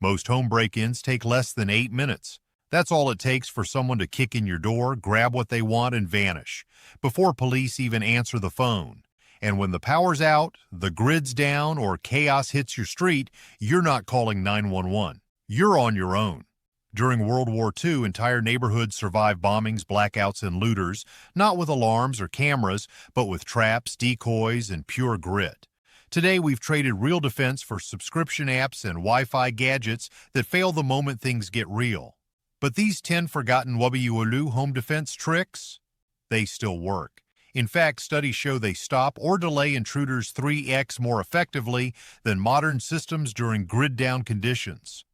Most home break-ins take less than 8 minutes. That's all it takes for someone to kick in your door, grab what they want, and vanish, before police even answer the phone. And when the power's out, the grid's down, or chaos hits your street, you're not calling 911. You're on your own. During World War II, entire neighborhoods survived bombings, blackouts, and looters, not with alarms or cameras, but with traps, decoys, and pure grit. Today, we've traded real defense for subscription apps and Wi-Fi gadgets that fail the moment things get real. But these 10 forgotten WWII home defense tricks, they still work. In fact, studies show they stop or delay intruders 3x more effectively than modern systems during grid-down conditions.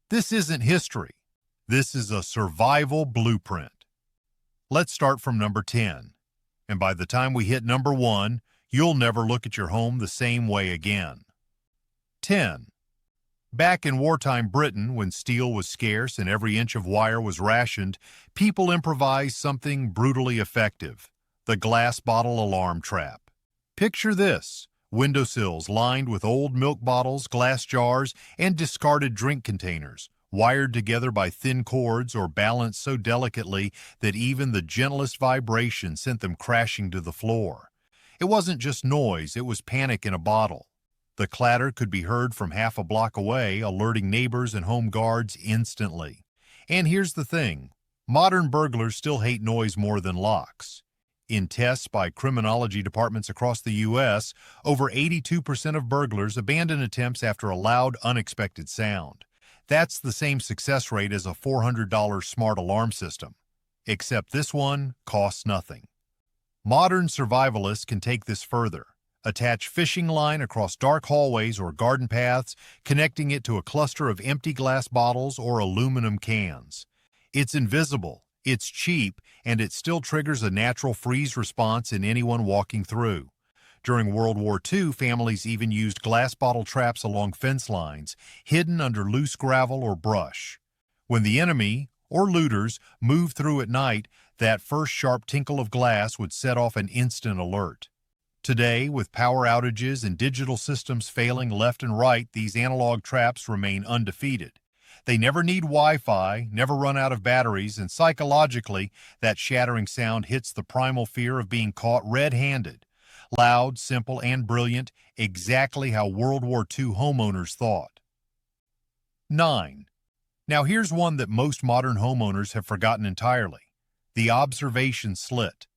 This isn't history. This is a survival blueprint. Let's start from number 10. And by the time we hit number 1, you'll never look at your home the same way again. 10. Back in wartime Britain, when steel was scarce and every inch of wire was rationed, people improvised something brutally effective: the glass bottle alarm trap. Picture this: windowsills lined with old milk bottles, glass jars, and discarded drink containers, wired together by thin cords or balanced so delicately that even the gentlest vibration sent them crashing to the floor. It wasn't just noise, it was panic in a bottle. The clatter could be heard from half a block away, alerting neighbors and home guards instantly. And here's the thing: modern burglars still hate noise more than locks. In tests by criminology departments across the U.S., over 82% of burglars abandon attempts after a loud, unexpected sound. That's the same success rate as a $400 smart alarm system. Except this one costs nothing. Modern survivalists can take this further. Attach fishing line across dark hallways or garden paths, connecting it to a cluster of empty glass bottles or aluminum cans. It's invisible, it's cheap, and it still triggers a natural freeze response in anyone walking through. During World War II, families even used glass bottle traps along fence lines, hidden under loose gravel or brush. When the enemy, or looters, moved through at night, that first sharp tinkle of glass would set off an instant alert. Today, with power outages and digital systems failing left and right, these analog traps remain undefeated. They never need Wi-Fi, never run out of batteries, and psychologically, that shattering sound hits the primal fear of being caught red-handed. Loud, simple, and brilliant, exactly how World War II homeowners thought. 9. Now here's one that most modern homeowners have forgotten entirely: the observation slit.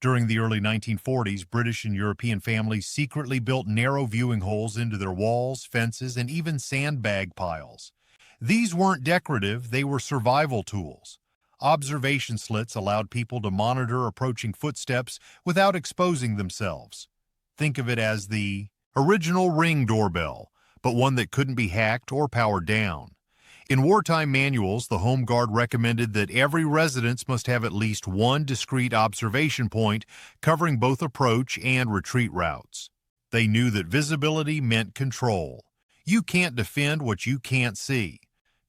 During the early 1940s, British and European families secretly built narrow viewing holes into their walls, fences, and even sandbag piles. These weren't decorative, they were survival tools. Observation slits allowed people to monitor approaching footsteps without exposing themselves. Think of it as the original Ring doorbell, but one that couldn't be hacked or powered down. In wartime manuals, the Home Guard recommended that every residence must have at least one discrete observation point covering both approach and retreat routes. They knew that visibility meant control. You can't defend what you can't see.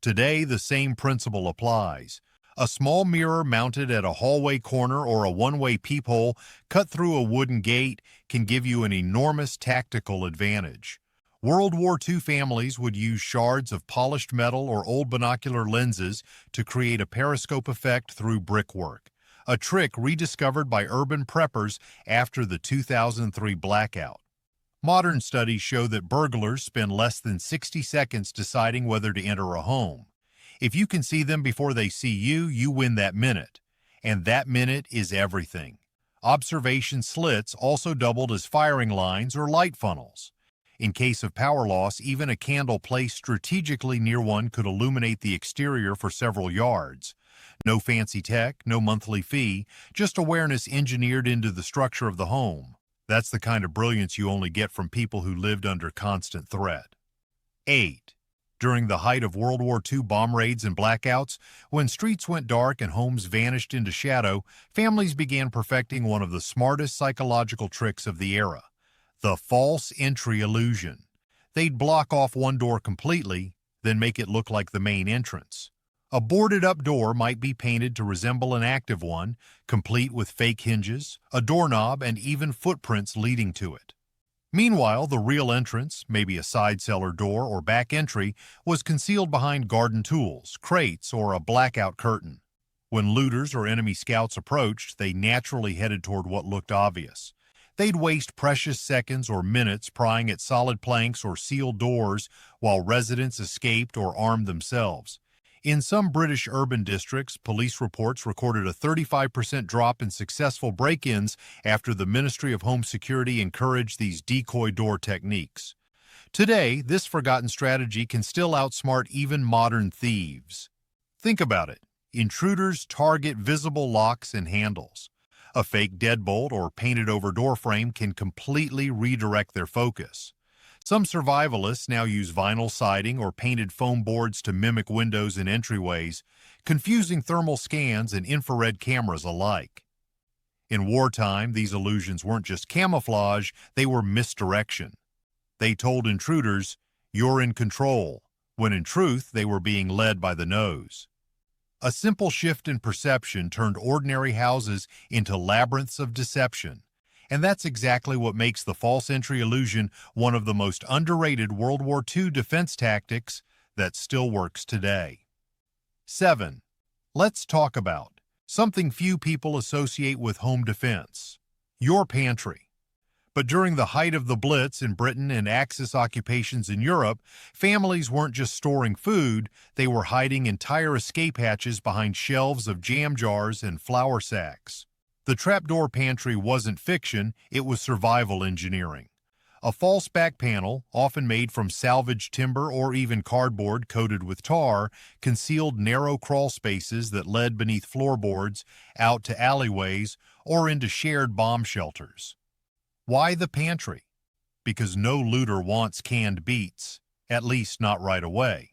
Today, the same principle applies. A small mirror mounted at a hallway corner or a one-way peephole cut through a wooden gate can give you an enormous tactical advantage. World War II families would use shards of polished metal or old binocular lenses to create a periscope effect through brickwork, a trick rediscovered by urban preppers after the 2003 blackout. Modern studies show that burglars spend less than 60 seconds deciding whether to enter a home. If you can see them before they see you, you win that minute. And that minute is everything. Observation slits also doubled as firing lines or light funnels. In case of power loss, even a candle placed strategically near one could illuminate the exterior for several yards. No fancy tech, no monthly fee, just awareness engineered into the structure of the home. That's the kind of brilliance you only get from people who lived under constant threat. 8. During the height of World War II bomb raids and blackouts, when streets went dark and homes vanished into shadow, families began perfecting one of the smartest psychological tricks of the era: the false entry illusion. They'd block off one door completely, then make it look like the main entrance. A boarded-up door might be painted to resemble an active one, complete with fake hinges, a doorknob, and even footprints leading to it. Meanwhile, the real entrance, maybe a side cellar door or back entry, was concealed behind garden tools, crates, or a blackout curtain. When looters or enemy scouts approached, they naturally headed toward what looked obvious. They'd waste precious seconds or minutes prying at solid planks or sealed doors while residents escaped or armed themselves. In some British urban districts, police reports recorded a 35% drop in successful break-ins after the Ministry of Home Security encouraged these decoy door techniques. Today, this forgotten strategy can still outsmart even modern thieves. Think about it. Intruders target visible locks and handles. A fake deadbolt or painted-over door frame can completely redirect their focus. Some survivalists now use vinyl siding or painted foam boards to mimic windows and entryways, confusing thermal scans and infrared cameras alike. In wartime, these illusions weren't just camouflage, they were misdirection. They told intruders, "You're in control," when in truth they were being led by the nose. A simple shift in perception turned ordinary houses into labyrinths of deception. And that's exactly what makes the false entry illusion one of the most underrated World War II defense tactics that still works today. 7. Let's talk about something few people associate with home defense: your pantry. But during the height of the Blitz in Britain and Axis occupations in Europe, families weren't just storing food, they were hiding entire escape hatches behind shelves of jam jars and flour sacks. The trapdoor pantry wasn't fiction, it was survival engineering. A false back panel, often made from salvaged timber or even cardboard coated with tar, concealed narrow crawl spaces that led beneath floorboards, out to alleyways, or into shared bomb shelters. Why the pantry? Because no looter wants canned beets, at least not right away.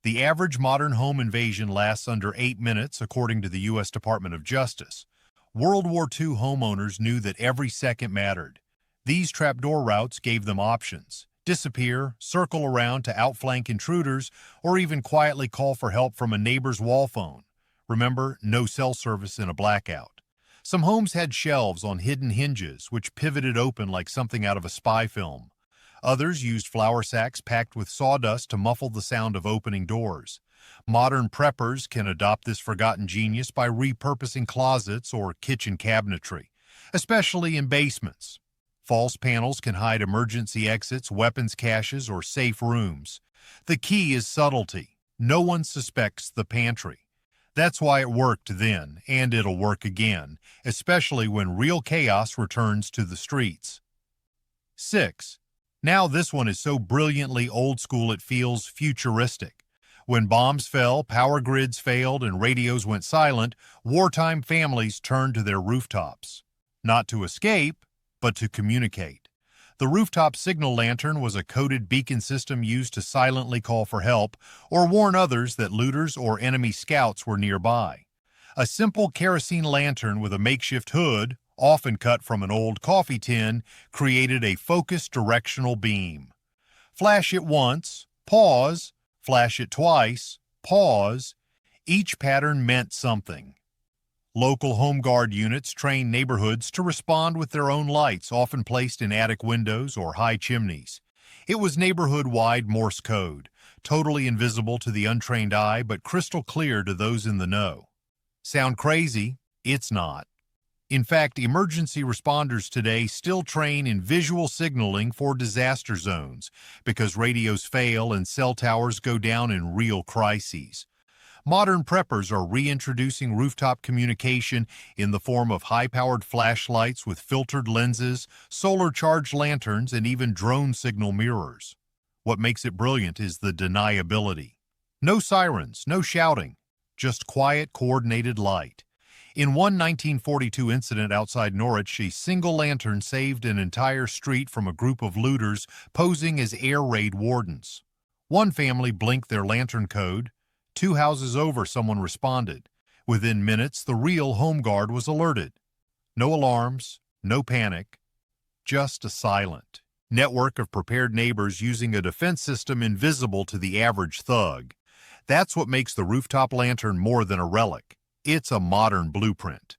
The average modern home invasion lasts under 8 minutes, according to the U.S. Department of Justice. World War II homeowners knew that every second mattered. These trapdoor routes gave them options: disappear, circle around to outflank intruders, or even quietly call for help from a neighbor's wall phone. Remember, no cell service in a blackout. Some homes had shelves on hidden hinges, which pivoted open like something out of a spy film. Others used flour sacks packed with sawdust to muffle the sound of opening doors. Modern preppers can adopt this forgotten genius by repurposing closets or kitchen cabinetry, especially in basements. False panels can hide emergency exits, weapons caches, or safe rooms. The key is subtlety. No one suspects the pantry. That's why it worked then, and it'll work again, especially when real chaos returns to the streets. 6. Now this one is so brilliantly old school it feels futuristic. When bombs fell, power grids failed, and radios went silent, wartime families turned to their rooftops. Not to escape, but to communicate. The rooftop signal lantern was a coded beacon system used to silently call for help or warn others that looters or enemy scouts were nearby. A simple kerosene lantern with a makeshift hood, often cut from an old coffee tin, created a focused directional beam. Flash it once, pause, flash it twice, pause. Each pattern meant something. Local Home Guard units trained neighborhoods to respond with their own lights, often placed in attic windows or high chimneys. It was neighborhood-wide Morse code, totally invisible to the untrained eye but crystal clear to those in the know. Sound crazy? It's not. In fact, emergency responders today still train in visual signaling for disaster zones because radios fail and cell towers go down in real crises. Modern preppers are reintroducing rooftop communication in the form of high-powered flashlights with filtered lenses, solar-charged lanterns, and even drone signal mirrors. What makes it brilliant is the deniability. No sirens, no shouting, just quiet, coordinated light. In one 1942 incident outside Norwich, a single lantern saved an entire street from a group of looters posing as air raid wardens. One family blinked their lantern code. 2 houses over, someone responded. Within minutes, the real home guard was alerted. No alarms, no panic, just a silent network of prepared neighbors using a defense system invisible to the average thug. That's what makes the rooftop lantern more than a relic. It's a modern blueprint.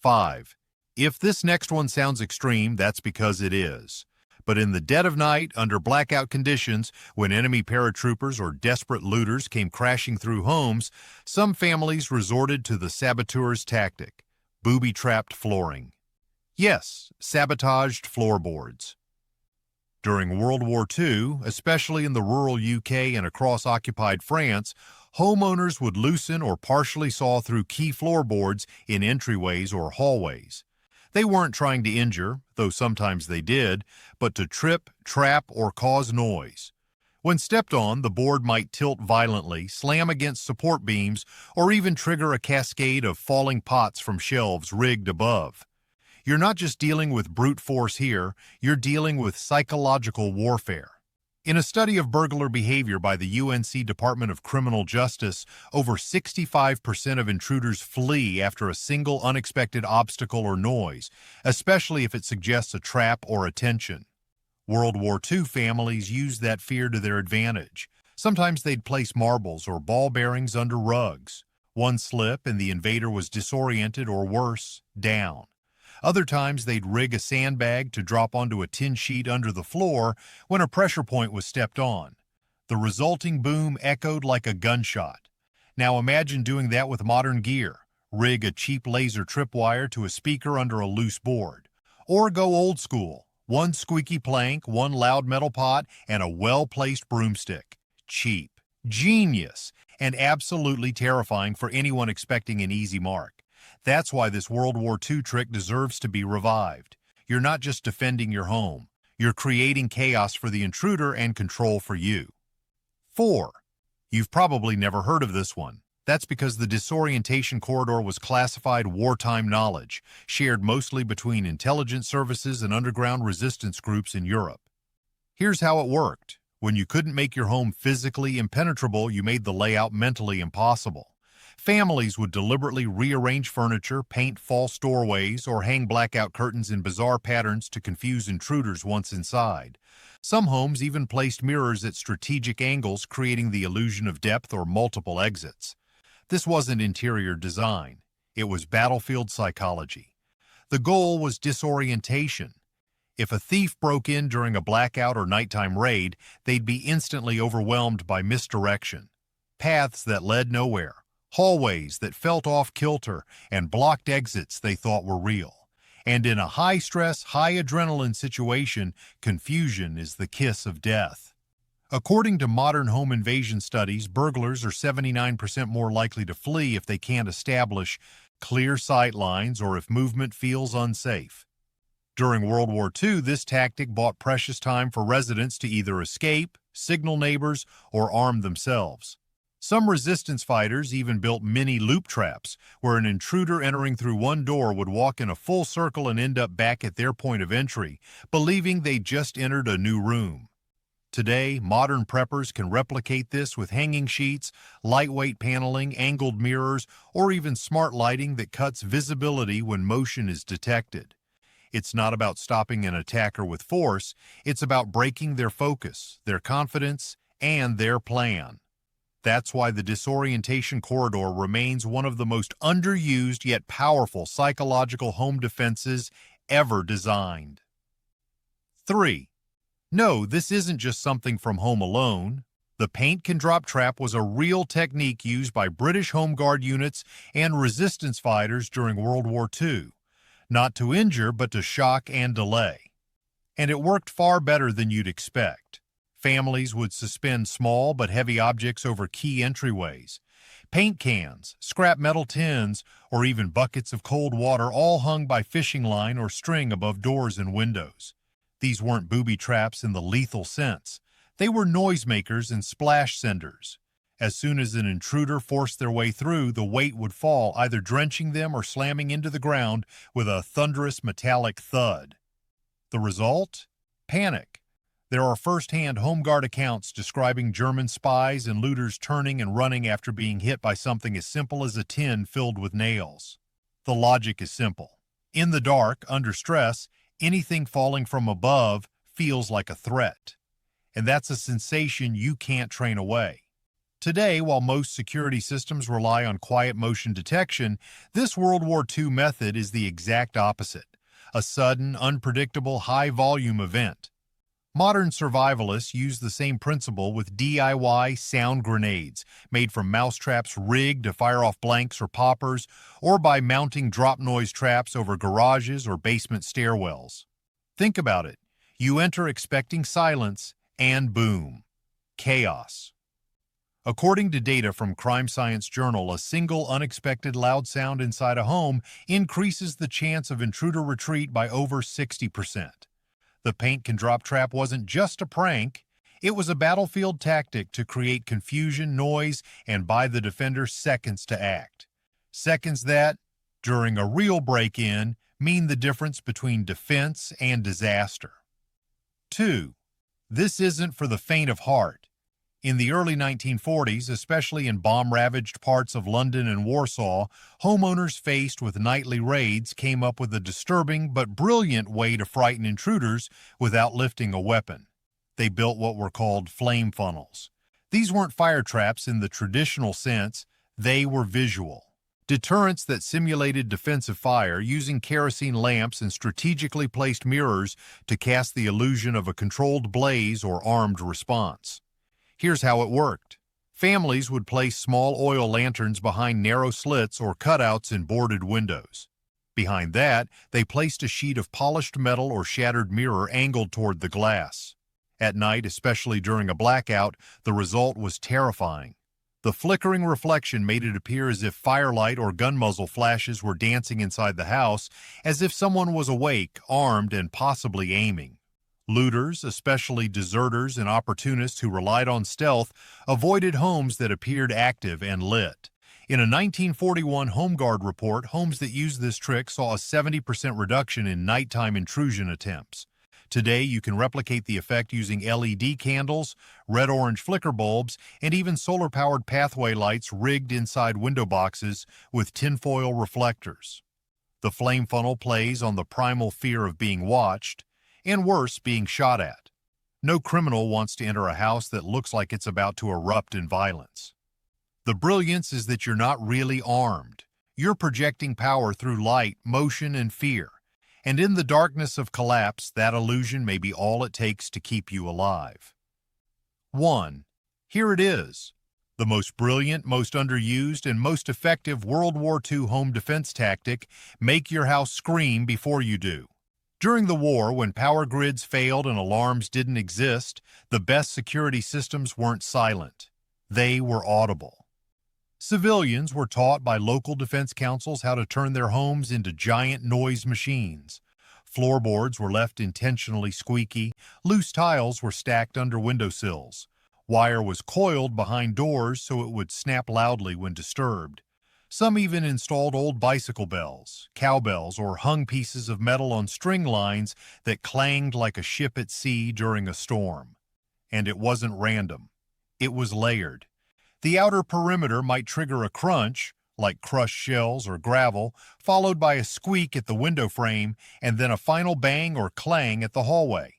5. If this next one sounds extreme, that's because it is. But in the dead of night, under blackout conditions, when enemy paratroopers or desperate looters came crashing through homes, some families resorted to the saboteur's tactic: booby-trapped flooring. Yes, sabotaged floorboards. During World War II, especially in the rural UK and across occupied France, homeowners would loosen or partially saw through key floorboards in entryways or hallways. They weren't trying to injure, though sometimes they did, but to trip, trap, or cause noise. When stepped on, the board might tilt violently, slam against support beams, or even trigger a cascade of falling pots from shelves rigged above. You're not just dealing with brute force here, you're dealing with psychological warfare. In a study of burglar behavior by the UNC Department of Criminal Justice, over 65% of intruders flee after a single unexpected obstacle or noise, especially if it suggests a trap or attention. World War II families used that fear to their advantage. Sometimes they'd place marbles or ball bearings under rugs. One slip and the invader was disoriented or worse, down. Other times they'd rig a sandbag to drop onto a tin sheet under the floor when a pressure point was stepped on. The resulting boom echoed like a gunshot. Now imagine doing that with modern gear. Rig a cheap laser tripwire to a speaker under a loose board. Or go old school. One squeaky plank, one loud metal pot, and a well-placed broomstick. Cheap, genius, and absolutely terrifying for anyone expecting an easy mark. That's why this World War II trick deserves to be revived. You're not just defending your home. You're creating chaos for the intruder and control for you. 4. You've probably never heard of this one. That's because the disorientation corridor was classified wartime knowledge, shared mostly between intelligence services and underground resistance groups in Europe. Here's how it worked. When you couldn't make your home physically impenetrable, you made the layout mentally impossible. Families would deliberately rearrange furniture, paint false doorways, or hang blackout curtains in bizarre patterns to confuse intruders once inside. Some homes even placed mirrors at strategic angles, creating the illusion of depth or multiple exits. This wasn't interior design. It was battlefield psychology. The goal was disorientation. If a thief broke in during a blackout or nighttime raid, they'd be instantly overwhelmed by misdirection. Paths that led nowhere. Hallways that felt off kilter, and blocked exits they thought were real. And in a high-stress, high-adrenaline situation, confusion is the kiss of death. According to modern home invasion studies, burglars are 79% more likely to flee if they can't establish clear sight lines or if movement feels unsafe. During World War II, this tactic bought precious time for residents to either escape, signal neighbors, or arm themselves. Some resistance fighters even built mini loop traps, where an intruder entering through one door would walk in a full circle and end up back at their point of entry, believing they just entered a new room. Today, modern preppers can replicate this with hanging sheets, lightweight paneling, angled mirrors, or even smart lighting that cuts visibility when motion is detected. It's not about stopping an attacker with force, it's about breaking their focus, their confidence, and their plan. That's why the disorientation corridor remains one of the most underused yet powerful psychological home defenses ever designed. 3. No, this isn't just something from Home Alone. The paint can drop trap was a real technique used by British Home Guard units and resistance fighters during World War II. Not to injure, but to shock and delay. And it worked far better than you'd expect. Families would suspend small but heavy objects over key entryways. Paint cans, scrap metal tins, or even buckets of cold water all hung by fishing line or string above doors and windows. These weren't booby traps in the lethal sense. They were noisemakers and splash senders. As soon as an intruder forced their way through, the weight would fall, either drenching them or slamming into the ground with a thunderous metallic thud. The result? Panic. There are first-hand Home Guard accounts describing German spies and looters turning and running after being hit by something as simple as a tin filled with nails. The logic is simple. In the dark, under stress, anything falling from above feels like a threat. And that's a sensation you can't train away. Today, while most security systems rely on quiet motion detection, this World War II method is the exact opposite. A sudden, unpredictable, high-volume event. Modern survivalists use the same principle with DIY sound grenades, made from mousetraps rigged to fire off blanks or poppers, or by mounting drop noise traps over garages or basement stairwells. Think about it. You enter expecting silence, and boom, chaos. According to data from Crime Science Journal, a single unexpected loud sound inside a home increases the chance of intruder retreat by over 60%. The paint can drop trap wasn't just a prank, it was a battlefield tactic to create confusion, noise, and buy the defender seconds to act. Seconds that, during a real break-in, mean the difference between defense and disaster. 2. This isn't for the faint of heart. In the early 1940s, especially in bomb-ravaged parts of London and Warsaw, homeowners faced with nightly raids came up with a disturbing but brilliant way to frighten intruders without lifting a weapon. They built what were called flame funnels. These weren't fire traps in the traditional sense, they were visual. Deterrents that simulated defensive fire using kerosene lamps and strategically placed mirrors to cast the illusion of a controlled blaze or armed response. Here's how it worked. Families would place small oil lanterns behind narrow slits or cutouts in boarded windows. Behind that, they placed a sheet of polished metal or shattered mirror angled toward the glass. At night, especially during a blackout, the result was terrifying. The flickering reflection made it appear as if firelight or gun muzzle flashes were dancing inside the house, as if someone was awake, armed, and possibly aiming. Looters, especially deserters and opportunists who relied on stealth, avoided homes that appeared active and lit. In a 1941 Home Guard report, homes that used this trick saw a 70% reduction in nighttime intrusion attempts. Today, you can replicate the effect using LED candles, red-orange flicker bulbs, and even solar-powered pathway lights rigged inside window boxes with tinfoil reflectors. The flame funnel plays on the primal fear of being watched, and worse, being shot at. No criminal wants to enter a house that looks like it's about to erupt in violence. The brilliance is that you're not really armed. You're projecting power through light, motion, and fear. And in the darkness of collapse, that illusion may be all it takes to keep you alive. 1. Here it is. The most brilliant, most underused, and most effective World War II home defense tactic: make your house scream before you do. During the war, when power grids failed and alarms didn't exist, the best security systems weren't silent. They were audible. Civilians were taught by local defense councils how to turn their homes into giant noise machines. Floorboards were left intentionally squeaky, loose tiles were stacked under windowsills. Wire was coiled behind doors so it would snap loudly when disturbed. Some even installed old bicycle bells, cowbells, or hung pieces of metal on string lines that clanged like a ship at sea during a storm. And it wasn't random. It was layered. The outer perimeter might trigger a crunch, like crushed shells or gravel, followed by a squeak at the window frame, and then a final bang or clang at the hallway.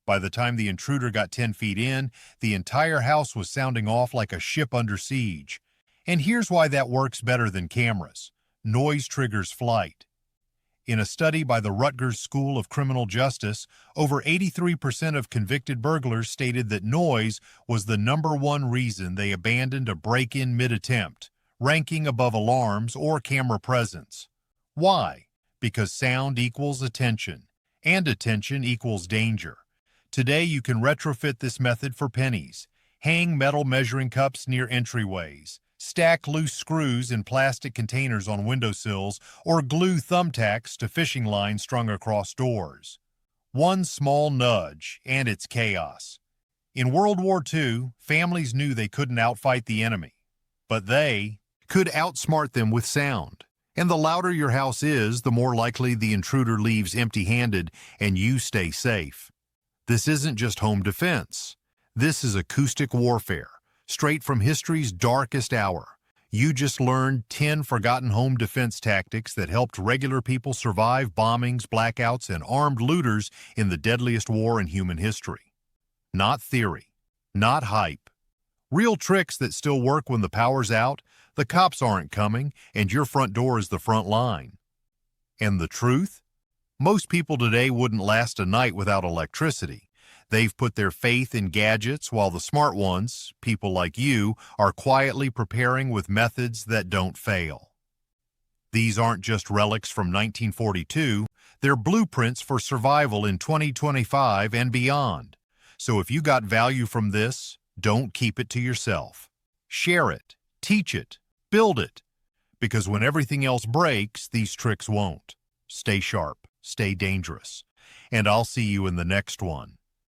By the time the intruder got 10 feet in, the entire house was sounding off like a ship under siege. And here's why that works better than cameras. Noise triggers flight. In a study by the Rutgers School of Criminal Justice, over 83% of convicted burglars stated that noise was the #1 reason they abandoned a break-in mid-attempt, ranking above alarms or camera presence. Why? Because sound equals attention, and attention equals danger. Today you can retrofit this method for pennies. Hang metal measuring cups near entryways. Stack loose screws in plastic containers on windowsills, or glue thumbtacks to fishing lines strung across doors. One small nudge, and it's chaos. In World War II, families knew they couldn't outfight the enemy, but they could outsmart them with sound. And the louder your house is, the more likely the intruder leaves empty-handed and you stay safe. This isn't just home defense. This is acoustic warfare. Straight from history's darkest hour. You just learned 10 forgotten home defense tactics that helped regular people survive bombings, blackouts, and armed looters in the deadliest war in human history. Not theory, not hype. Real tricks that still work when the power's out, the cops aren't coming, and your front door is the front line. And the truth? Most people today wouldn't last a night without electricity. They've put their faith in gadgets while the smart ones, people like you, are quietly preparing with methods that don't fail. These aren't just relics from 1942, they're blueprints for survival in 2025 and beyond. So if you got value from this, don't keep it to yourself. Share it, teach it, build it. Because when everything else breaks, these tricks won't. Stay sharp, stay dangerous. And I'll see you in the next one.